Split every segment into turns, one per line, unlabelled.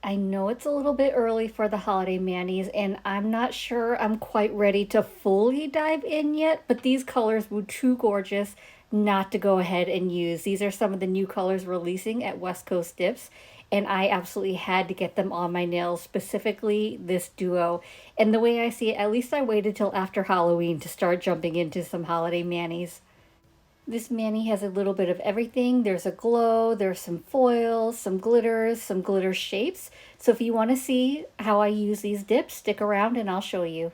I know it's a little bit early for the holiday manis, and I'm not sure I'm quite ready to fully dive in yet, but these colors were too gorgeous not to go ahead and use. These are some of the new colors releasing at West Coast Dips, and I absolutely had to get them on my nails, specifically this duo. And the way I see it, at least I waited till after Halloween to start jumping into some holiday manis. This mani has a little bit of everything. There's a glow, there's some foils, some glitters, some glitter shapes. So if you want to see how I use these dips, stick around and I'll show you.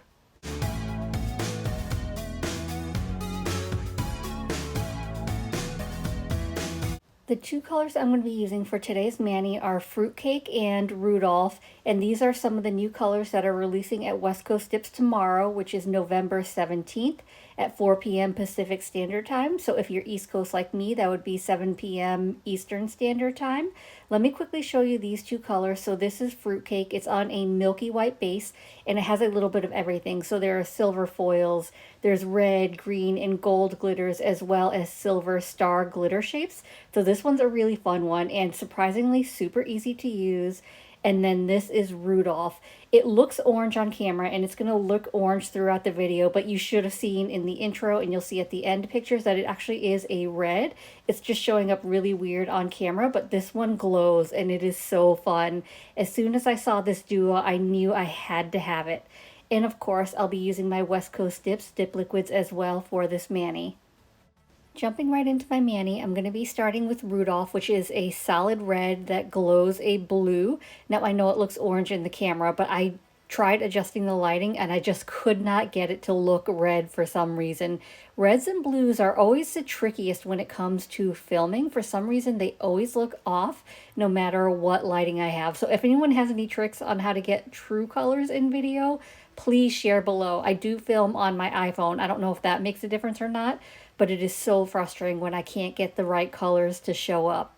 The two colors I'm going to be using for today's mani are Fruitcake and Rudolph, and these are some of the new colors that are releasing at West Coast Dips tomorrow, which is November 17th at 4 p.m. Pacific Standard Time. So if you're East Coast like me, that would be 7 p.m. Eastern Standard Time. Let me quickly show you these two colors. So this is Fruitcake. It's on a milky white base, and it has a little bit of everything. So there are silver foils, there's red, green, and gold glitters, as well as silver star glitter shapes. So this one's a really fun one and surprisingly super easy to use. And then this is Rudolph. It looks orange on camera and it's going to look orange throughout the video, but you should have seen in the intro and you'll see at the end pictures that it actually is a red. It's just showing up really weird on camera, but this one glows and it is so fun. As soon as I saw this duo, I knew I had to have it. And of course, I'll be using my West Coast Dips dip liquids as well for this mani. Jumping right into my mani, I'm going to be starting with Rudolph, which is a solid red that glows a blue. Now, I know it looks orange in the camera, but I tried adjusting the lighting and I just could not get it to look red for some reason. Reds and blues are always the trickiest when it comes to filming. For some reason, they always look off no matter what lighting I have. So if anyone has any tricks on how to get true colors in video, please share below. I do film on my iPhone. I don't know if that makes a difference or not, but it is so frustrating when I can't get the right colors to show up.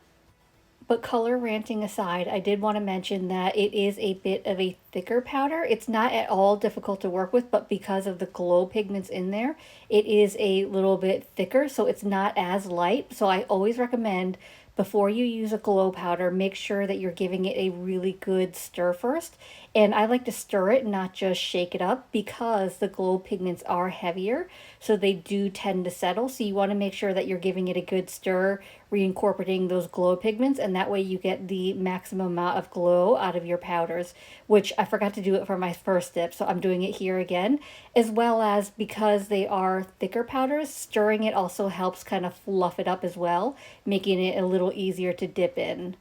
But color ranting aside, I did want to mention that it is a bit of a thicker powder. It's not at all difficult to work with, but because of the glow pigments in there, it is a little bit thicker, so it's not as light. So I always recommend before you use a glow powder, make sure that you're giving it a really good stir first. And I like to stir it, not just shake it up, because the glow pigments are heavier, so they do tend to settle. So you want to make sure that you're giving it a good stir, reincorporating those glow pigments, and that way you get the maximum amount of glow out of your powders, which I forgot to do it for my first dip, so I'm doing it here again. As well as, because they are thicker powders, stirring it also helps kind of fluff it up as well, making it a little easier to dip in.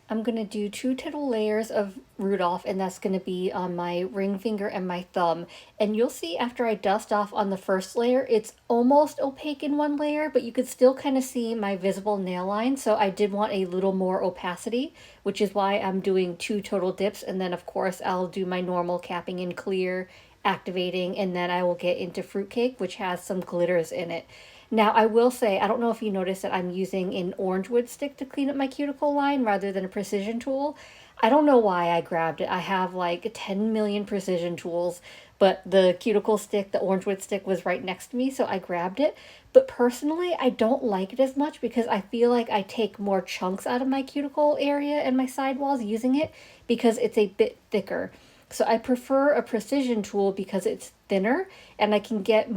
I'm going to do 2 total layers of Rudolph, and that's going to be on my ring finger and my thumb. And you'll see after I dust off on the first layer, it's almost opaque in one layer, but you could still kind of see my visible nail line. So I did want a little more opacity, which is why I'm doing 2 total dips. And then of course I'll do my normal capping in clear, activating, and then I will get into Fruitcake, which has some glitters in it. Now, I will say, I don't know if you noticed that I'm using an orange wood stick to clean up my cuticle line rather than a precision tool. I don't know why I grabbed it. I have like 10 million precision tools, but the cuticle stick, the orange wood stick, was right next to me, so I grabbed it. But personally, I don't like it as much because I feel like I take more chunks out of my cuticle area and my sidewalls using it because it's a bit thicker. So I prefer a precision tool because it's thinner and I can get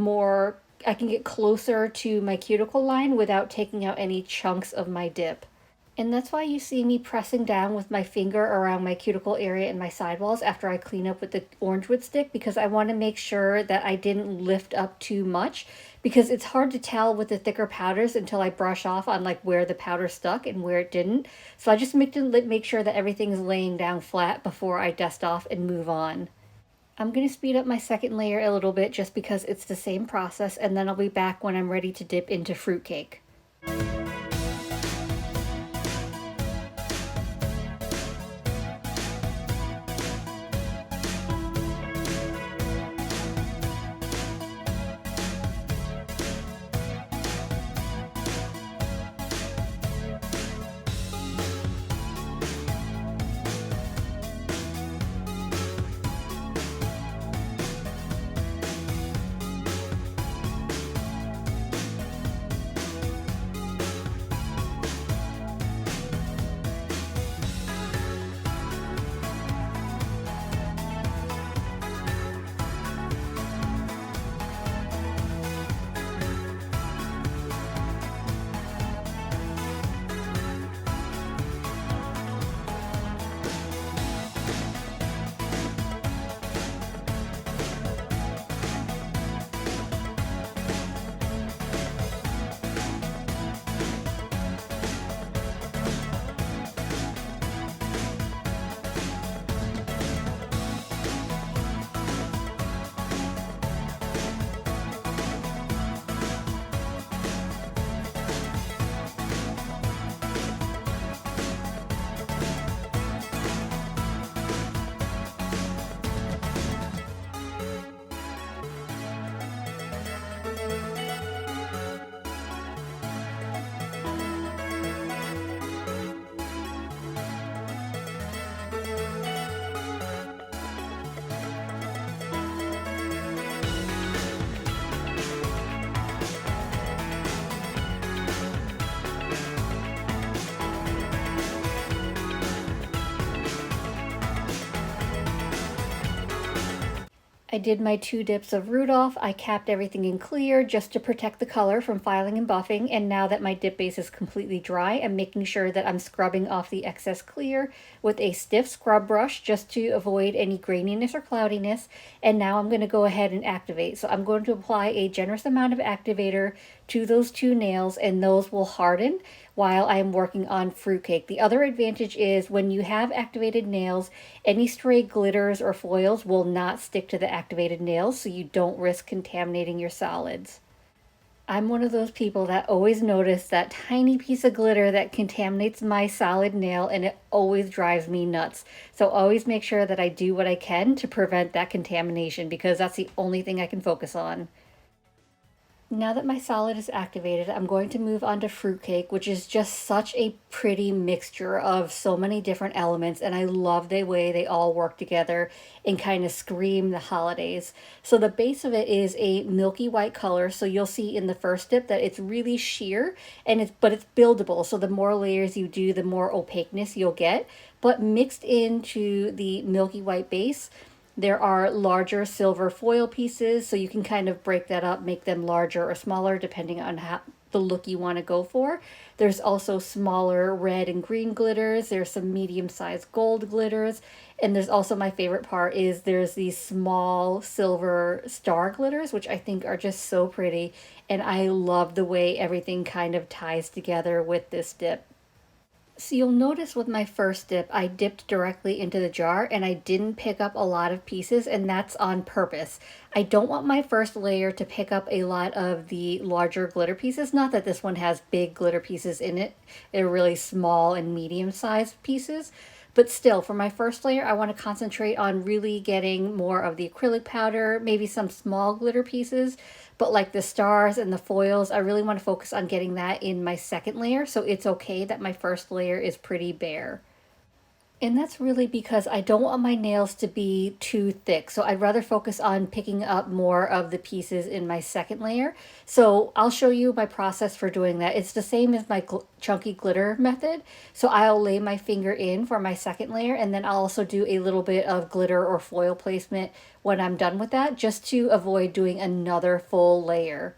closer to my cuticle line without taking out any chunks of my dip. And that's why you see me pressing down with my finger around my cuticle area and my sidewalls after I clean up with the orange wood stick, because I want to make sure that I didn't lift up too much, because it's hard to tell with the thicker powders until I brush off on like where the powder stuck and where it didn't. So I just make sure that everything's laying down flat before I dust off and move on. I'm going to speed up my second layer a little bit just because it's the same process, and then I'll be back when I'm ready to dip into Fruitcake. I did my 2 dips of Rudolph. I capped everything in clear just to protect the color from filing and buffing. And now that my dip base is completely dry, I'm making sure that I'm scrubbing off the excess clear with a stiff scrub brush just to avoid any graininess or cloudiness. And now I'm going to go ahead and activate. So I'm going to apply a generous amount of activator to those 2 nails, and those will harden while I am working on Fruitcake. The other advantage is when you have activated nails, any stray glitters or foils will not stick to the activated nails, so you don't risk contaminating your solids. I'm one of those people that always notice that tiny piece of glitter that contaminates my solid nail, and it always drives me nuts. So always make sure that I do what I can to prevent that contamination, because that's the only thing I can focus on. Now that my solid is activated, I'm going to move on to Fruitcake, which is just such a pretty mixture of so many different elements, and I love the way they all work together and kind of scream the holidays. So the base of it is a milky white color, so you'll see in the first dip that it's really sheer, but it's buildable, so the more layers you do, the more opaqueness you'll get. But mixed into the milky white base, there are larger silver foil pieces, so you can kind of break that up, make them larger or smaller depending on the look you want to go for. There's also smaller red and green glitters. There's some medium-sized gold glitters. And there's also, my favorite part is there's these small silver star glitters, which I think are just so pretty. And I love the way everything kind of ties together with this dip. So you'll notice with my first dip, I dipped directly into the jar and I didn't pick up a lot of pieces, and that's on purpose. I don't want my first layer to pick up a lot of the larger glitter pieces. Not that this one has big glitter pieces in it. They're really small and medium-sized pieces. But still, for my first layer, I want to concentrate on really getting more of the acrylic powder, maybe some small glitter pieces. But like the stars and the foils, I really want to focus on getting that in my second layer. So it's okay that my first layer is pretty bare. And that's really because I don't want my nails to be too thick. So I'd rather focus on picking up more of the pieces in my second layer. So I'll show you my process for doing that. It's the same as my chunky glitter method. So I'll lay my finger in for my second layer, and then I'll also do a little bit of glitter or foil placement when I'm done with that, just to avoid doing another full layer.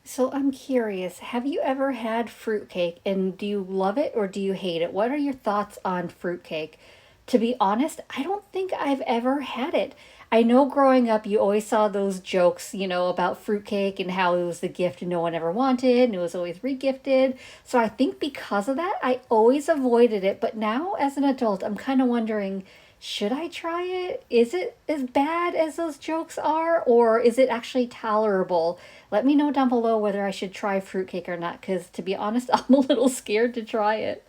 So I'm curious, have you ever had fruitcake, and do you love it or do you hate it? What are your thoughts on fruitcake? To be honest, I don't think I've ever had it. I know growing up you always saw those jokes, about fruitcake and how it was the gift no one ever wanted and it was always regifted. So I think because of that, I always avoided it. But now as an adult, I'm kind of wondering, should I try it? Is it as bad as those jokes are, or is it actually tolerable? Let me know down below whether I should try fruitcake or not, because to be honest, I'm a little scared to try it.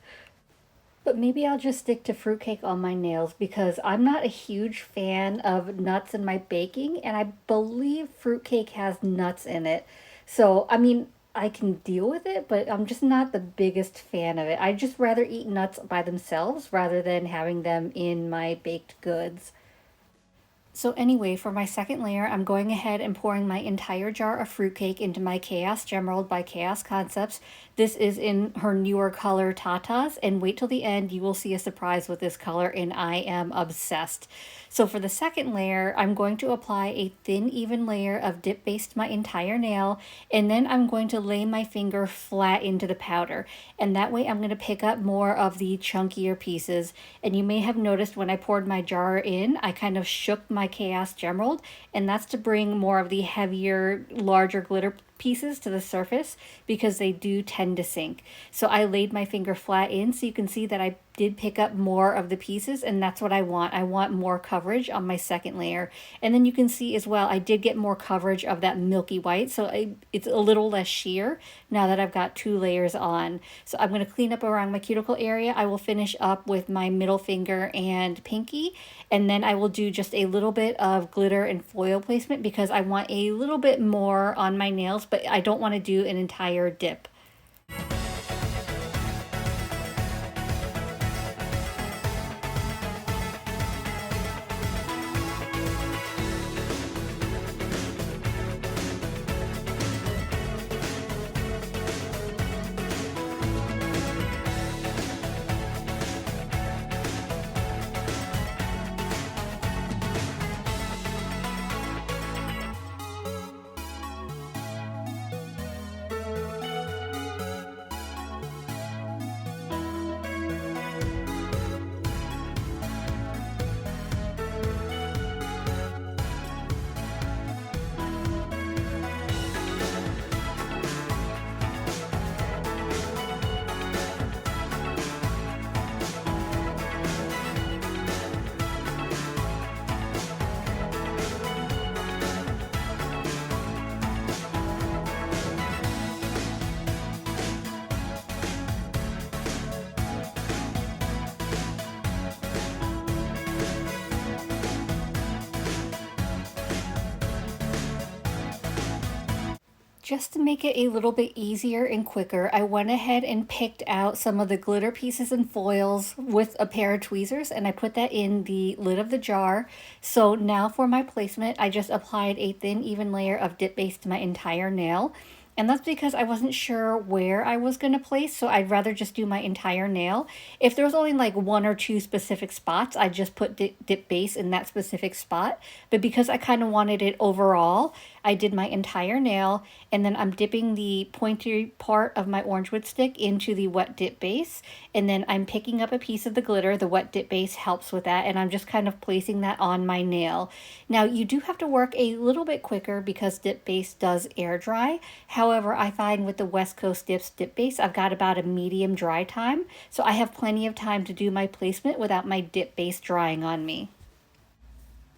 But maybe I'll just stick to fruitcake on my nails, because I'm not a huge fan of nuts in my baking, and I believe fruitcake has nuts in it. So, I can deal with it, but I'm just not the biggest fan of it. I'd just rather eat nuts by themselves rather than having them in my baked goods. So anyway, for my second layer, I'm going ahead and pouring my entire jar of fruitcake into my Chaos Gemerald by Chaos Concepts. This is in her newer color Tatas, and wait till the end, you will see a surprise with this color, and I am obsessed. So for the second layer, I'm going to apply a thin, even layer of dip base to my entire nail, and then I'm going to lay my finger flat into the powder. And that way I'm going to pick up more of the chunkier pieces. And you may have noticed when I poured my jar in, I kind of shook my Chaos Gemerald, and that's to bring more of the heavier, larger glitter pieces to the surface, because they do tend to sink. So I laid my finger flat in, so you can see that I did pick up more of the pieces, and that's what I want. I want more coverage on my second layer. And then you can see as well, I did get more coverage of that milky white, so it's a little less sheer now that I've got 2 layers on. So I'm going to clean up around my cuticle area. I will finish up with my middle finger and pinky, and then I will do just a little bit of glitter and foil placement, because I want a little bit more on my nails, but I don't want to do an entire dip. Just to make it a little bit easier and quicker, I went ahead and picked out some of the glitter pieces and foils with a pair of tweezers, and I put that in the lid of the jar. So now for my placement, I just applied a thin, even layer of dip base to my entire nail. And that's because I wasn't sure where I was going to place, so I'd rather just do my entire nail. If there was only like one or two specific spots, I'd just put dip base in that specific spot. But because I kind of wanted it overall, I did my entire nail, and then I'm dipping the pointy part of my orange wood stick into the wet dip base, and then I'm picking up a piece of the glitter. The wet dip base helps with that, and I'm just kind of placing that on my nail. Now, you do have to work a little bit quicker because dip base does air dry. However, I find with the West Coast Dips dip base, I've got about a medium dry time, so I have plenty of time to do my placement without my dip base drying on me.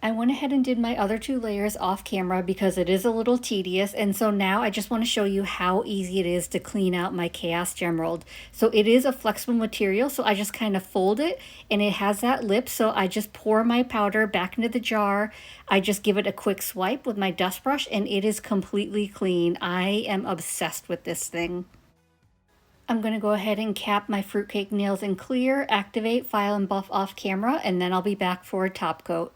I went ahead and did my other two layers off camera because it is a little tedious, and so now I just want to show you how easy it is to clean out my Chaos Gemerald. So it is a flexible material, so I just kind of fold it, and it has that lip, so I just pour my powder back into the jar. I just give it a quick swipe with my dust brush, and it is completely clean. I am obsessed with this thing. I'm going to go ahead and cap my Fruitcake nails in clear, activate, file, and buff off camera, and then I'll be back for a top coat.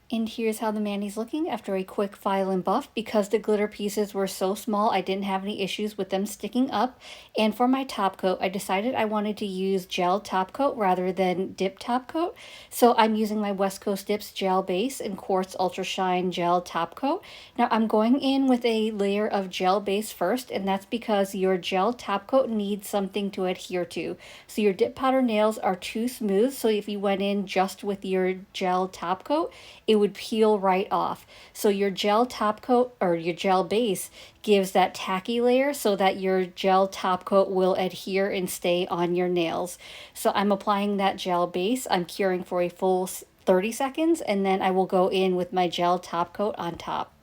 And here's how the mani's looking after a quick file and buff. Because the glitter pieces were so small, I didn't have any issues with them sticking up. And for my top coat, I decided I wanted to use gel top coat rather than dip top coat. So I'm using my West Coast Dips gel base and Quartz Ultra Shine gel top coat. Now I'm going in with a layer of gel base first, and that's because your gel top coat needs something to adhere to. So your dip powder nails are too smooth, so if you went in just with your gel top coat, it would peel right off. So your gel top coat or your gel base gives that tacky layer so that your gel top coat will adhere and stay on your nails. So I'm applying that gel base. I'm curing for a full 30 seconds, and then I will go in with my gel top coat on top.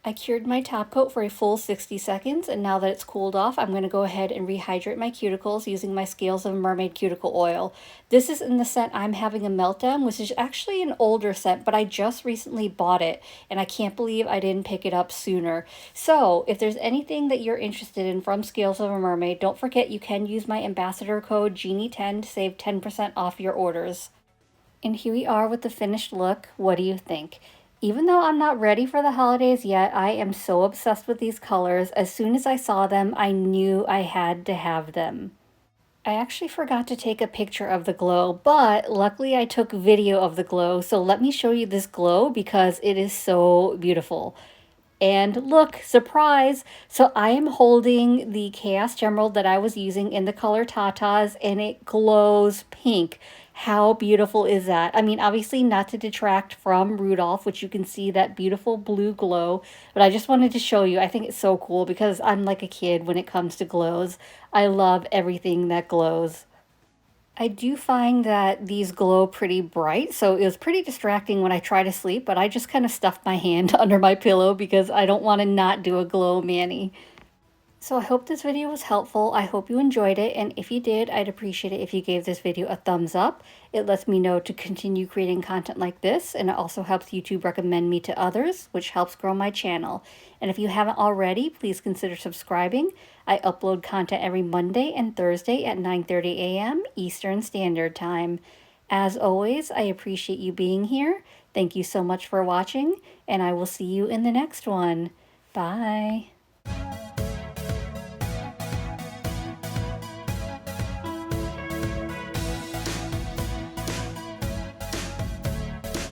I cured my top coat for a full 60 seconds, and now that it's cooled off, I'm going to go ahead and rehydrate my cuticles using my Scales of Mermaid cuticle oil. This is in the scent I'm Having a Meltdown, which is actually an older scent, but I just recently bought it, and I can't believe I didn't pick it up sooner. So if there's anything that you're interested in from Scales of a Mermaid, don't forget you can use my ambassador code Genie10 to save 10% off your orders. And here we are with the finished look. What do you think? Even though I'm not ready for the holidays yet, I am so obsessed with these colors. As soon as I saw them, I knew I had to have them. I actually forgot to take a picture of the glow, but luckily I took video of the glow, so let me show you this glow because it is so beautiful. And look, surprise! So I am holding the Chaos Gemerald that I was using in the color Tatas, and it glows pink. How beautiful is that? I mean, obviously not to detract from Rudolph, which you can see that beautiful blue glow, but I just wanted to show you. I think it's so cool because I'm like a kid when it comes to glows. I love everything that glows. I do find that these glow pretty bright, so it was pretty distracting when I try to sleep, but I just kind of stuffed my hand under my pillow because I don't want to not do a glow mani. So I hope this video was helpful. I hope you enjoyed it, and if you did, I'd appreciate it if you gave this video a thumbs up. It lets me know to continue creating content like this, and it also helps YouTube recommend me to others, which helps grow my channel. And if you haven't already, please consider subscribing. I upload content every Monday and Thursday at 9:30 a.m. Eastern Standard Time. As always, I appreciate you being here. Thank you so much for watching, and I will see you in the next one. Bye.